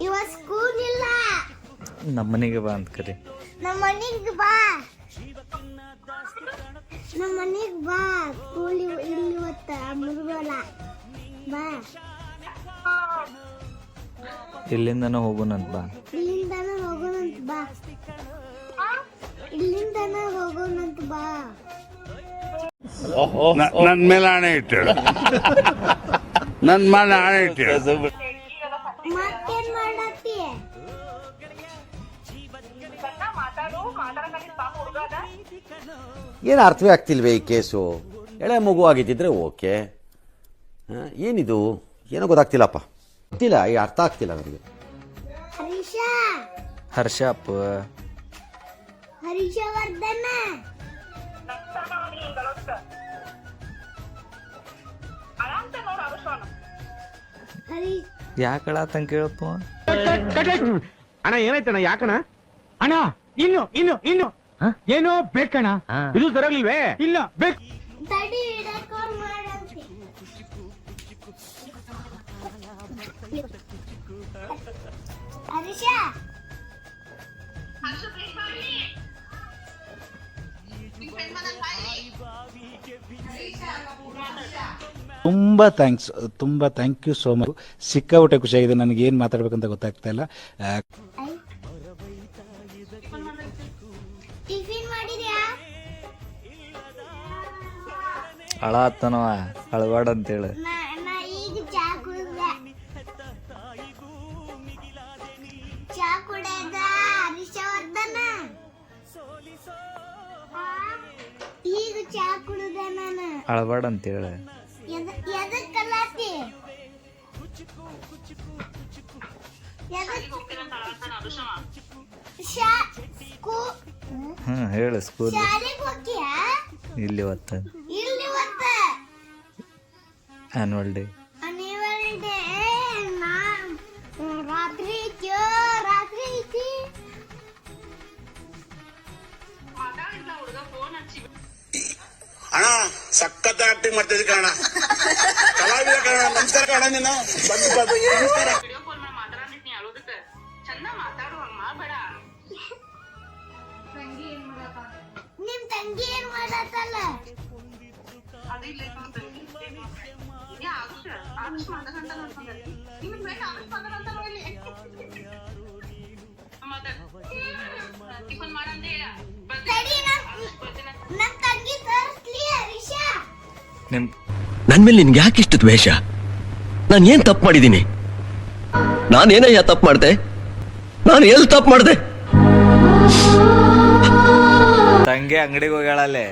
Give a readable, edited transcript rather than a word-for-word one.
ಇವತ್ತು ಸ್ಕೂಲ್ ಇಲ್ಲ. ನಮ್ಮ ಮನೆಗೆ ಬಾ ಅಂತ ಕರಿ. ನಮ್ಮ ಮನೆಗೆ ಬಾ. ನಮ್ಮ ಮನೆಗೆ ಬಾ. ಸ್ಕೂಲ್ ಇಲ್ಲಿ ಇವತ್ತು ಮುರುಗೋಲ್ಲ. ಬಾ. ಇಲ್ಲಿಂದನೂ ಹೋಗೋಣಂತ ಬಾ. ಇಲ್ಲಿಂದನೂ ಹೋಗೋಣಂತ ಬಾ. ಇಲ್ಲಿಂದನೂ ಹೋಗೋಣಂತ ಬಾ. ನನ್ ಮೇಲೆ ಆಣೆ ಇಟ್ಟಳು. ನನ್ ಮೇಲೆ ಆಣೆ ಇಟ್ಟಳು. ಮತ್ತೇನ್ ಮಾಡತ್ತಿ? ಏನು ಅರ್ಥವೇ ಆಗ್ತಿಲ್ವೇ ಈ ಕೇಸು? ಎಳೆ ಮಗು ಆಗಿದ್ದಿದ್ರೆ ಓಕೆ. ಏನಿದು ಏನೋ ಗೊತ್ತಾಗ್ತಿಲ್ಲಪ್ಪ. ಗೊತ್ತಿಲ್ಲ, ಈ ಅರ್ಥ ಆಗ್ತಿಲ್ಲ ನನಗೆ. ಹರೀಶ, ಹರ್ಷಪ್ಪ, ಹರೀಶವರ್ಧನ, ಹರಿ ಯಾಕಳತಂಕ ಕೇಳಪ್ಪ. ಅಣ್ಣ ಏನಾಯ್ತಣ್ಣ? ಯಾಕಣ್ಣ? ಅಣ್ಣ ಇನ್ನು ಏನೋ ಬೇಕಣ್ಣ. ಇದು ಸರಿಯಾಗಿಲ್ವೇ? ಇಲ್ಲ ಬೇಕು. ತಡಿ ಹಿಡಕೊಂಡ್ ಮಾಡಂತೆ. ಹರೀಶ, ತುಂಬ ಥ್ಯಾಂಕ್ ಯು ಸೋ ಮಚ್. ಸಿಕ್ಕಾಬಿಟ್ಟೆ ಖುಷಿಯಾಗಿದೆ. ನನಗೆ ಏನು ಮಾತಾಡ್ಬೇಕಂತ ಗೊತ್ತಾಗ್ತಾ ಇಲ್ಲ. ಟಿಫಿನ್ ಮಾಡಿದ್ಯಾ? ಅಳಾತನವ, ಅಳವಾಡ ಅಂತೇಳಿ. ನಾ ಈಗ ಚಾ ಕುಡಿದೆ. ಚಾ ಕುಡಿದ ಹರೀಶವರ್ಧನ. ಈಗ ಚಾ ಕುಡಿದೆ ನಾನು. ಅಳವಾಡ ಅಂತೇಳಿ. ಎದಕ್ ಕಲಾತಿ? ಹೇಳು. ಸ್ಕೂಲ್ ಶಾಲೆಗೆ ಹೋಗ್ತೀಯಾ? ಇಲ್ಲಿ ಇವತ್ತು ಇಲ್ಲಿ ಇವತ್ತ ಆನ್ಯುವಲ್ ಡೇ. ಅನಿವಾರ್ಯ ಡೇ. ರಾತ್ರಿ ಐತಿ, ರಾತ್ರಿ ಐತಿ. ಅಣ್ಣ ಸಖತ್ ಆಕ್ಟಿಂಗ್ ಮಾಡ್ತಿದ್ದೆ ಕಣ. ಕಲಾವಿದ ಕಣ. ನಮಸ್ಕಾರ ಕಣ. ನೀನು ನಮಸ್ಕಾರ. ನಿಮ್ ತಂಗಿ ಏನ್ ಮಾಡತ್ತಲ್ಲ? ತಡಿ, ನಮ್ ತಂಗಿ ತೋರಿಸ್ಲಿ ಹರೀಶ. ನಿಮ್ ನನ್ ಮೇಲೆ ನಿನ್ಗೆ ಯಾಕೆ ಇಷ್ಟು ದ್ವೇಷ? ನಾನು ಏನ್ ತಪ್ಪು ಮಾಡಿದ್ದೀನಿ? ನಾನೇನಯ್ಯ ತಪ್ಪು ಮಾಡ್ದೆ? ನಾನು ಎಲ್ಲಿ ತಪ್ಪು ಮಾಡ್ದೆ? ತಂಗಿ ಅಂಗಡಿಗೆ ಹೋಗ್ಯಾಳಲ್ಲೇ.